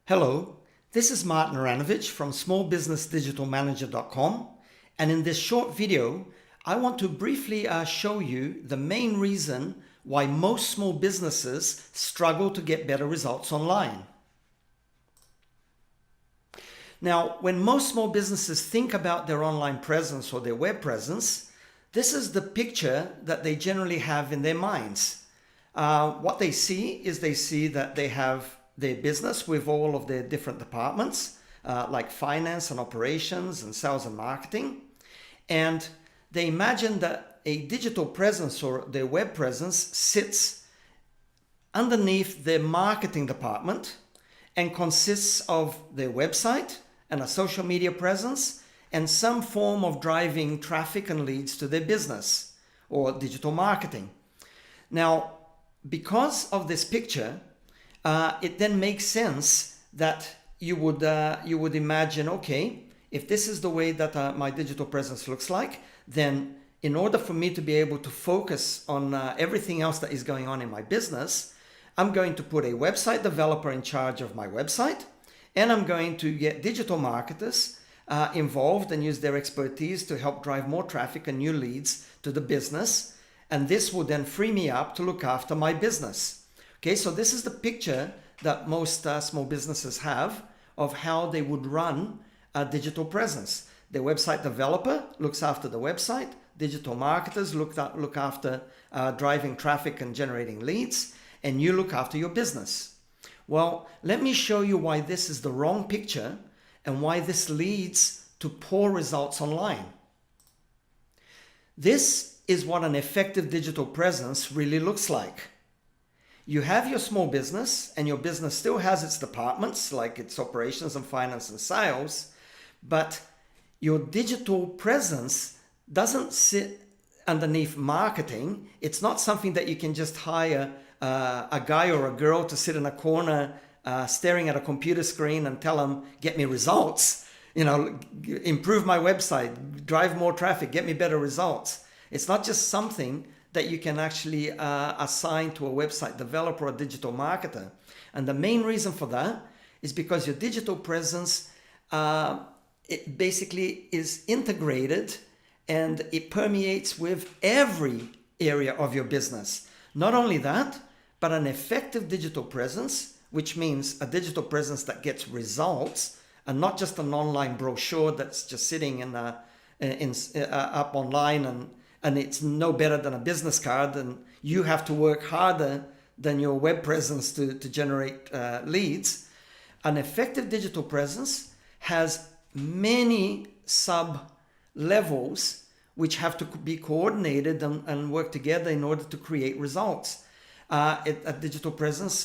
Hello, this is Martin Aranovich from smallbusinessdigitalmanager.com, and in this short video I want to briefly show you the main reason why most small businesses struggle to get better results online. Now, when most small businesses think about their online presence or their web presence, this is the picture that they generally have in their minds. What they see is they see that they have their business with all of their different departments, like finance and operations and sales and marketing. And they imagine that a digital presence or their web presence sits underneath their marketing department and consists of their website and a social media presence and some form of driving traffic and leads to their business or digital marketing. Now, because of this picture, it then makes sense that you would imagine, okay, if this is the way that my digital presence looks like, then in order for me to be able to focus on everything else that is going on in my business, I'm going to put a website developer in charge of my website, and I'm going to get digital marketers involved and use their expertise to help drive more traffic and new leads to the business. And this will then free me up to look after my business. Okay, so this is the picture that most small businesses have of how they would run a digital presence. The website developer looks after the website. Digital marketers look after driving traffic and generating leads. And you look after your business. Well, let me show you why this is the wrong picture and why this leads to poor results online. This is what an effective digital presence really looks like. You have your small business, and your business still has its departments like its operations and finance and sales, but your digital presence doesn't sit underneath marketing. It's not something that you can just hire a guy or a girl to sit in a corner staring at a computer screen and tell them, get me results, improve my website, drive more traffic, get me better results. It's not just something that you can actually assign to a website developer or a digital marketer. And the main reason for that is because your digital presence, it basically is integrated and it permeates with every area of your business. Not only that, but an effective digital presence, which means a digital presence that gets results and not just an online brochure that's just sitting up online and it's no better than a business card, and you have to work harder than your web presence to generate leads. An effective digital presence has many sub levels which have to be coordinated and work together in order to create results. A digital presence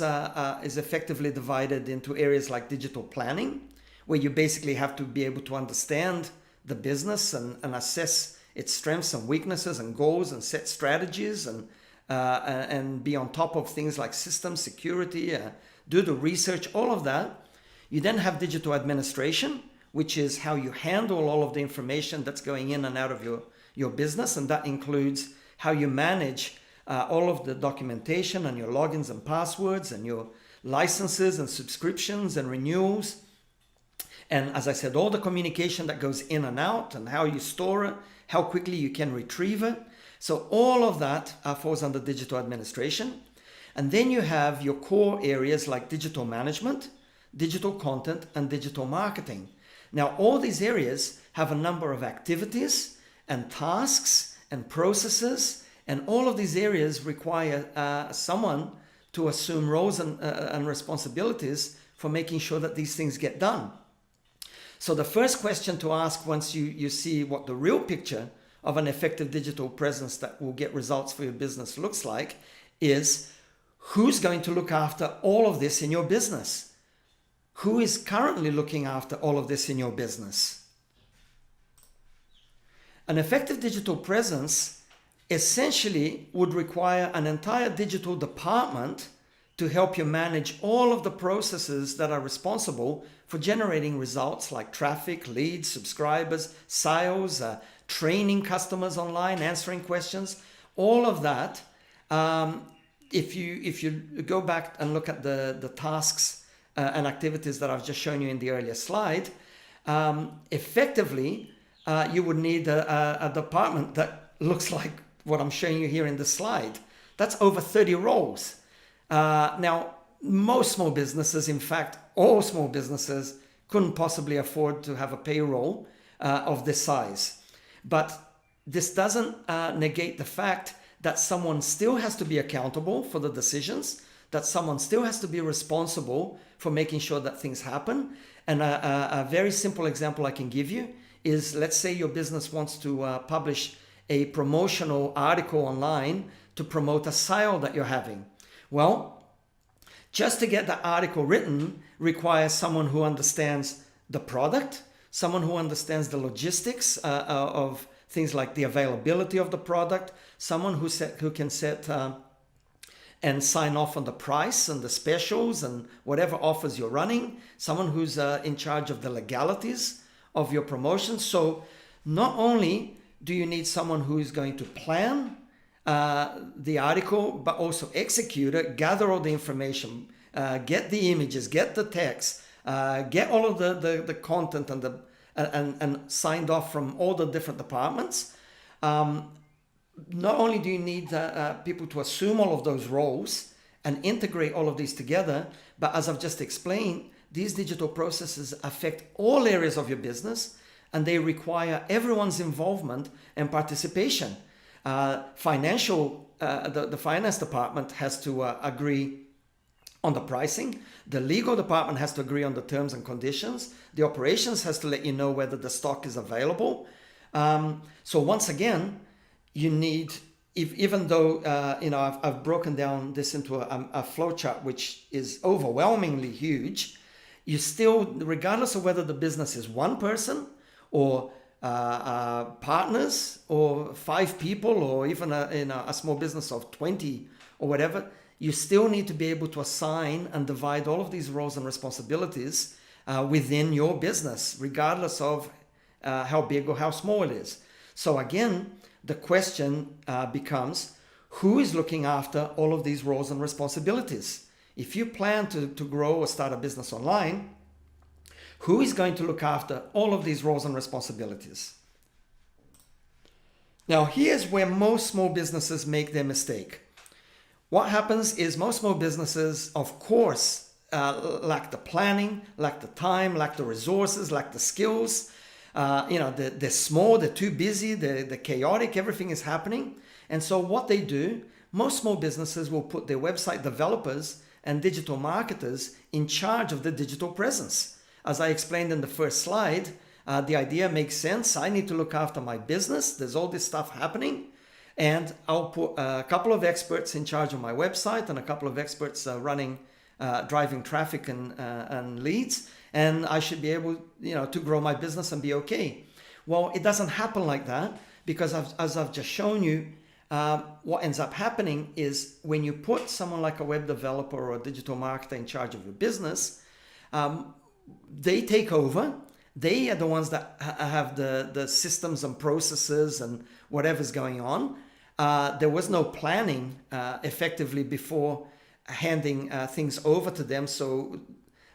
is effectively divided into areas like digital planning, where you basically have to be able to understand the business and assess its strengths and weaknesses and goals and set strategies and be on top of things like system security, do the research, all of that. You then have digital administration, which is how you handle all of the information that's going in and out of your business. And that includes how you manage all of the documentation and your logins and passwords and your licenses and subscriptions and renewals. And as I said, all the communication that goes in and out and how you store it, how quickly you can retrieve it. So all of that falls under digital administration. And then you have your core areas like digital management, digital content, and digital marketing. Now, all these areas have a number of activities and tasks and processes, and all of these areas require someone to assume roles and responsibilities for making sure that these things get done. So the first question to ask once you see what the real picture of an effective digital presence that will get results for your business looks like is, who's going to look after all of this in your business? Who is currently looking after all of this in your business? An effective digital presence essentially would require an entire digital department to help you manage all of the processes that are responsible for generating results like traffic, leads, subscribers, sales, training customers online, answering questions, all of that. If you go back and look at the tasks and activities that I've just shown you in the earlier slide, effectively, you would need a department that looks like what I'm showing you here in the slide. That's over 30 roles. Now, most small businesses, in fact, all small businesses couldn't possibly afford to have a payroll of this size. But this doesn't negate the fact that someone still has to be accountable for the decisions, that someone still has to be responsible for making sure that things happen. And a very simple example I can give you is, let's say your business wants to publish a promotional article online to promote a sale that you're having. Well, just to get that article written requires someone who understands the product, someone who understands the logistics of things like the availability of the product, someone who can set and sign off on the price and the specials and whatever offers you're running, someone who's in charge of the legalities of your promotion. So not only do you need someone who is going to plan the article, but also execute it, gather all the information, get the images, get the text, get all of the content and signed off from all the different departments. Not only do you need people to assume all of those roles and integrate all of these together, but as I've just explained, these digital processes affect all areas of your business and they require everyone's involvement and participation. The finance department has to agree on the pricing. The legal department has to agree on the terms and conditions. The operations has to let you know whether the stock is available. So once again, you need, even though I've broken down this into a flowchart which is overwhelmingly huge, you still, regardless of whether the business is one person or partners or 5 people or even a small business of 20 or whatever, you still need to be able to assign and divide all of these roles and responsibilities within your business, regardless of how big or how small it is. So again, the question becomes, who is looking after all of these roles and responsibilities? If you plan to grow or start a business online, who is going to look after all of these roles and responsibilities? Now, here's where most small businesses make their mistake. What happens is most small businesses, of course, lack the planning, lack the time, lack the resources, lack the skills. They're small, they're too busy, they're chaotic, everything is happening. And so what they do, most small businesses will put their website developers and digital marketers in charge of the digital presence. As I explained in the first slide, the idea makes sense. I need to look after my business. There's all this stuff happening. And I'll put a couple of experts in charge of my website and a couple of experts driving traffic and leads. And I should be able, to grow my business and be okay. Well, it doesn't happen like that because as I've just shown you, what ends up happening is when you put someone like a web developer or a digital marketer in charge of your business, they take over. They are the ones that have the systems and processes and whatever's going on. There was no planning effectively before handing things over to them. So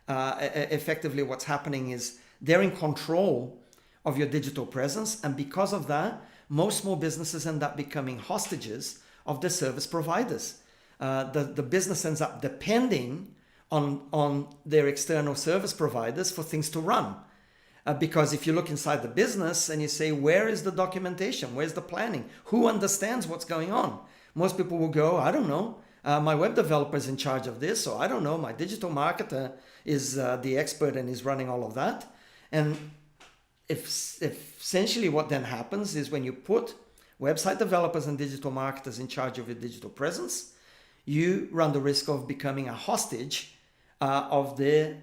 effectively what's happening is they're in control of your digital presence. And because of that, most small businesses end up becoming hostages of the service providers. The business ends up depending on their external service providers for things to run. Because if you look inside the business and you say, where is the documentation? Where's the planning? Who understands what's going on? Most people will go, I don't know. My web developer is in charge of this, or I don't know. My digital marketer is the expert and is running all of that. And if essentially what then happens is when you put website developers and digital marketers in charge of your digital presence, you run the risk of becoming a hostage of their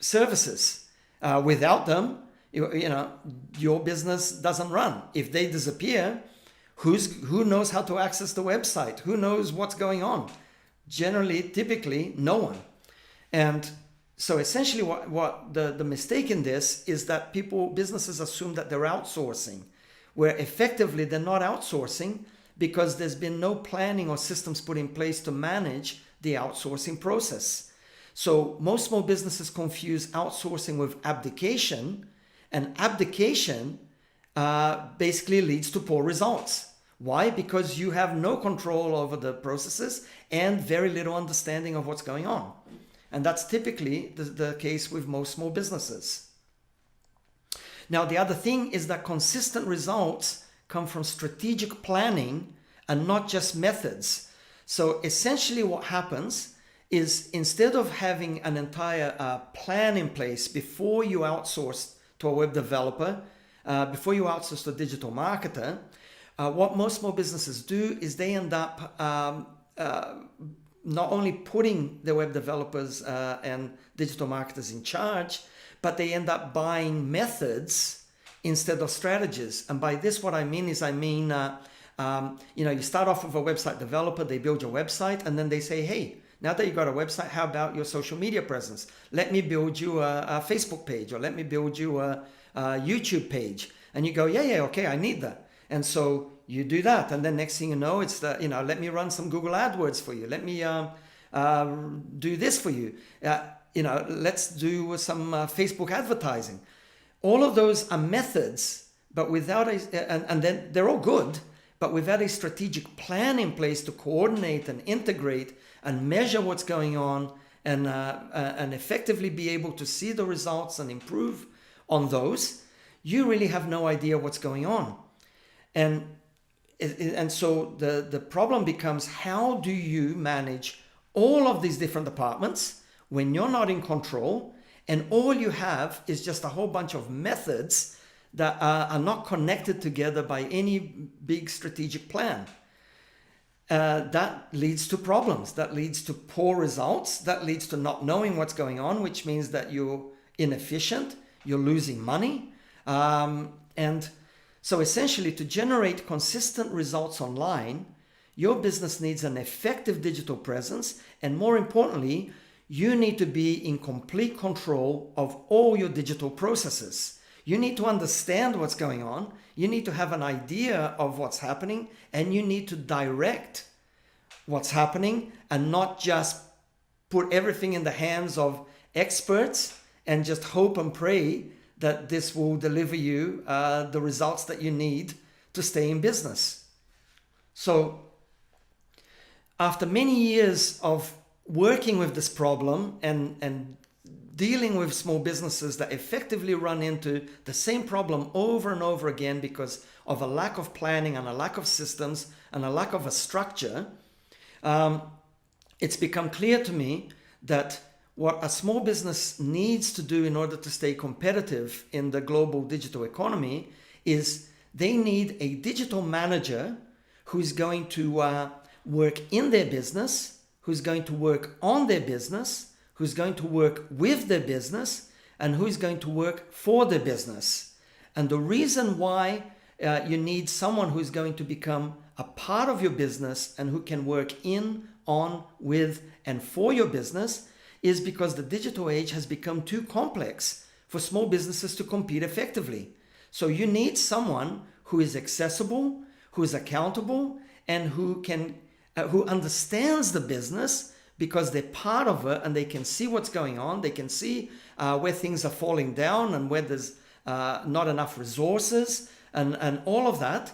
services. Without them, your business doesn't run. If they disappear, who knows how to access the website? Who knows what's going on? Generally, typically, no one. And so essentially what the mistake in this is that businesses assume that they're outsourcing, where effectively they're not outsourcing because there's been no planning or systems put in place to manage the outsourcing process. So most small businesses confuse outsourcing with abdication, and abdication basically leads to poor results. Why? Because you have no control over the processes and very little understanding of what's going on. And that's typically the case with most small businesses. Now, the other thing is that consistent results come from strategic planning and not just methods. So essentially what happens is, instead of having an entire plan in place before you outsource to a web developer, before you outsource to a digital marketer, what most small businesses do is they end up not only putting the web developers and digital marketers in charge, but they end up buying methods instead of strategies. And by this, what I mean is, you start off with a website developer, they build your website, and then they say, hey, now that you've got a website, how about your social media presence? Let me build you a Facebook page, or let me build you a YouTube page. And you go, yeah, okay, I need that. And so you do that. And then next thing you know, it's let me run some Google AdWords for you. Let me do this for you. Let's do some Facebook advertising. All of those are methods, but without and then they're all good, but without a strategic plan in place to coordinate and integrate and measure what's going on, and effectively be able to see the results and improve on those, you really have no idea what's going on. And so the problem becomes, how do you manage all of these different departments when you're not in control, and all you have is just a whole bunch of methods that are not connected together by any big strategic plan? That leads to problems. That leads to poor results. That leads to not knowing what's going on, which means that you're inefficient, you're losing money. And so essentially, to generate consistent results online, your business needs an effective digital presence, and more importantly, you need to be in complete control of all your digital processes. You need to understand what's going on, you need to have an idea of what's happening, and you need to direct what's happening and not just put everything in the hands of experts and just hope and pray that this will deliver you the results that you need to stay in business. So after many years of working with this problem and dealing with small businesses that effectively run into the same problem over and over again because of a lack of planning and a lack of systems and a lack of a structure, it's become clear to me that what a small business needs to do in order to stay competitive in the global digital economy is they need a digital manager who's going to work in their business, who's going to work on their business, who's going to work with their business, and who's going to work for their business. And the reason why you need someone who's going to become a part of your business and who can work in, on, with, and for your business is because the digital age has become too complex for small businesses to compete effectively. So you need someone who is accessible, who is accountable, and who understands the business because they're part of it and they can see what's going on. They can see where things are falling down and where there's not enough resources and all of that.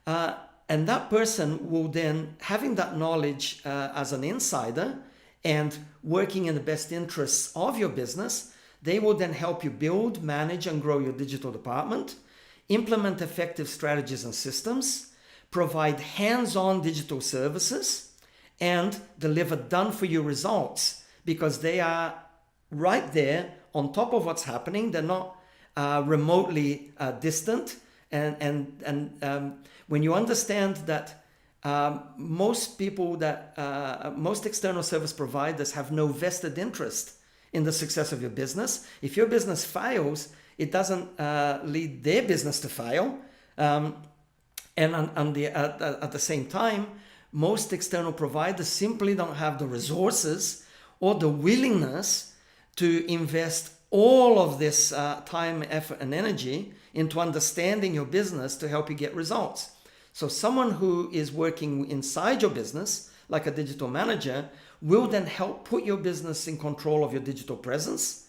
And that person will then, having that knowledge as an insider and working in the best interests of your business, they will then help you build, manage, and grow your digital department, implement effective strategies and systems, provide hands-on digital services, and deliver done-for-you results because they are right there on top of what's happening. They're not remotely distant. And when you understand that most external service providers have no vested interest in the success of your business. If your business fails, it doesn't lead their business to fail. And at the same time, most external providers simply don't have the resources or the willingness to invest all of this time, effort, and energy into understanding your business to help you get results. So someone who is working inside your business, like a digital manager, will then help put your business in control of your digital presence,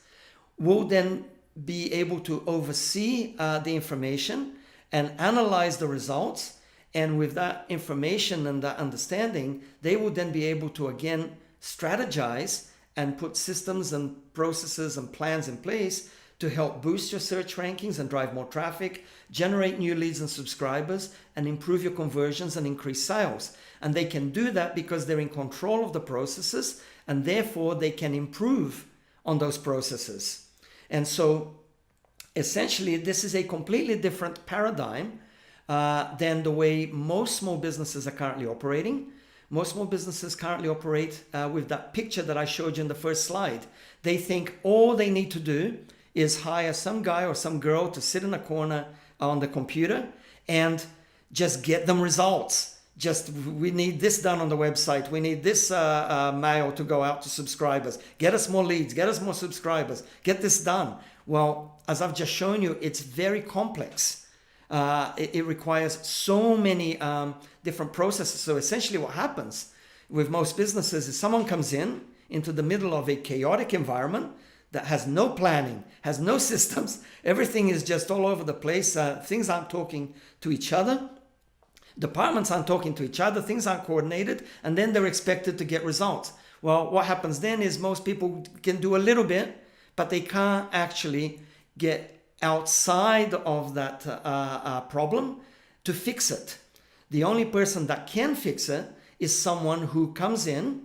will then be able to oversee the information and analyze the results. And with that information and that understanding, they will then be able to again strategize and put systems and processes and plans in place to help boost your search rankings and drive more traffic, generate new leads and subscribers, and improve your conversions and increase sales. And they can do that because they're in control of the processes, and therefore they can improve on those processes. And so essentially, this is a completely different paradigm than the way most small businesses are currently operating. Most small businesses currently operate with that picture that I showed you in the first slide. They think all they need to do is hire some guy or some girl to sit in a corner on the computer and just get them results. Just, we need this done on the website. We need this mail to go out to subscribers. Get us more leads, get us more subscribers, get this done. Well, as I've just shown you, it's very complex. It requires so many different processes. So essentially what happens with most businesses is someone comes into the middle of a chaotic environment that has no planning, has no systems. Everything is just all over the place. Things aren't talking to each other. Departments aren't talking to each other. Things aren't coordinated. And then they're expected to get results. Well, what happens then is most people can do a little bit, but they can't actually get outside of that problem to fix it. The only person that can fix it is someone who comes in,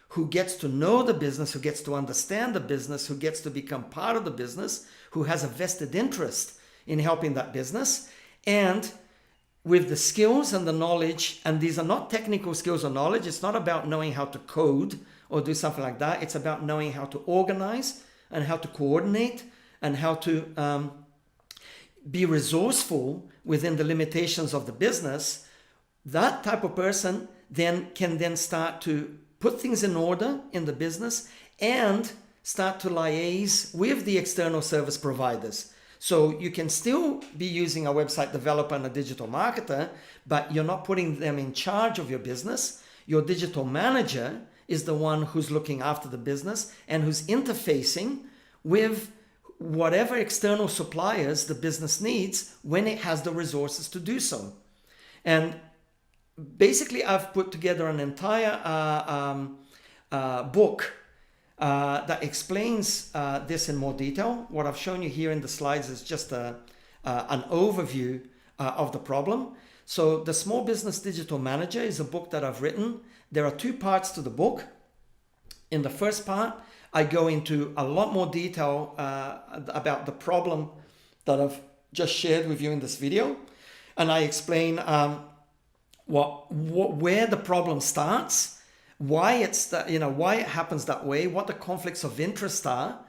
who gets to know the business, who gets to understand the business, who gets to become part of the business, who has a vested interest in helping that business, and with the skills and the knowledge, and these are not technical skills or knowledge, it's not about knowing how to code or do something like that, it's about knowing how to organize and how to coordinate and how to be resourceful within the limitations of the business. That type of person then can start to put things in order in the business and start to liaise with the external service providers. So you can still be using a website developer and a digital marketer, but you're not putting them in charge of your business. Your digital manager is the one who's looking after the business and who's interfacing with whatever external suppliers the business needs when it has the resources to do so. And basically, I've put together an entire book that explains this in more detail. What I've shown you here in the slides is just an overview of the problem. So the Small Business Digital Manager is a book that I've written. There are two parts to the book. In the first part, I go into a lot more detail about the problem that I've just shared with you in this video. And I explain where the problem starts, why why it happens that way, what the conflicts of interest are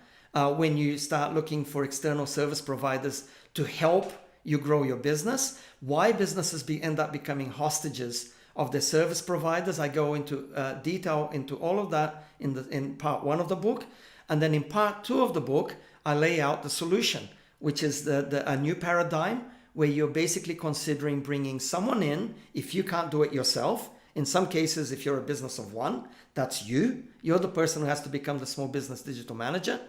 when you start looking for external service providers to help you grow your business, why businesses end up becoming hostages of their service providers. I go into detail into all of that in part one of the book. And then in part two of the book, I lay out the solution, which is a new paradigm where you're basically considering bringing someone in if you can't do it yourself. In some cases, if you're a business of one, that's you. You're the person who has to become the Small Business Digital Manager.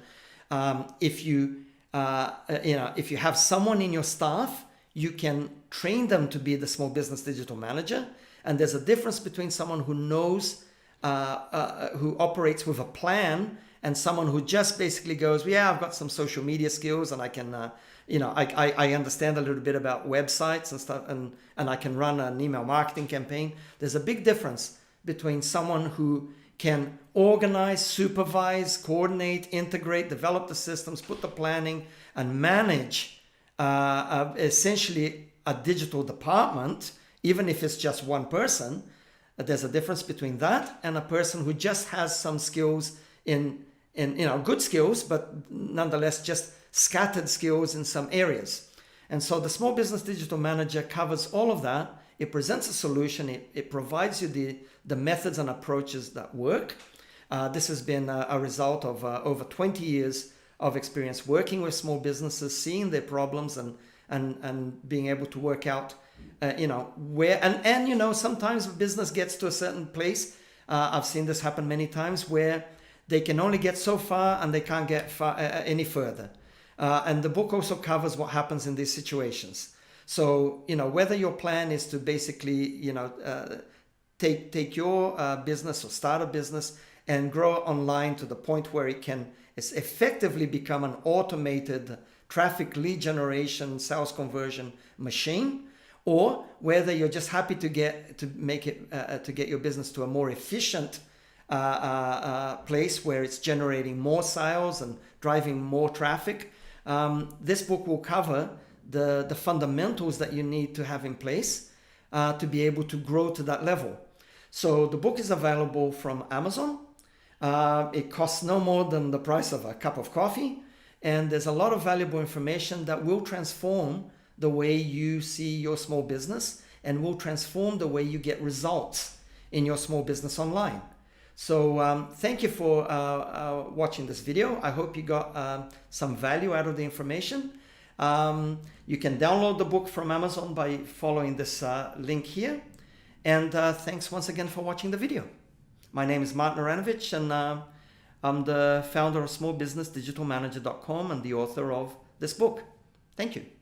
If you have someone in your staff, you can train them to be the Small Business Digital Manager. And there's a difference between someone who knows, who operates with a plan, and someone who just basically goes, yeah, I've got some social media skills and I can, I understand a little bit about websites and stuff, and I can run an email marketing campaign. There's a big difference between someone who can organize, supervise, coordinate, integrate, develop the systems, put the planning, and manage essentially a digital department, even if it's just one person. There's a difference between that and a person who just has some skills in good skills, but nonetheless just scattered skills in some areas. And so the Small Business Digital Manager covers all of that. It presents a solution. It provides you the methods and approaches that work. This has been a result of over 20 years of experience working with small businesses, seeing their problems and being able to work out, where, and sometimes a business gets to a certain place I've seen this happen many times where they can only get so far and they can't get any further. And the book also covers what happens in these situations. So, whether your plan is to basically, take your business or start a business and grow online to the point where it can effectively become an automated traffic lead generation, sales conversion machine, or whether you're just happy to get your business to a more efficient place where it's generating more sales and driving more traffic. This book will cover the fundamentals that you need to have in place to be able to grow to that level. So the book is available from Amazon. It costs no more than the price of a cup of coffee. And there's a lot of valuable information that will transform the way you see your small business and will transform the way you get results in your small business online. So thank you for watching this video. I hope you got some value out of the information. You can download the book from Amazon by following this link here. And thanks once again for watching the video. My name is Martin Aranovich, and I'm the founder of smallbusinessdigitalmanager.com and the author of this book. Thank you.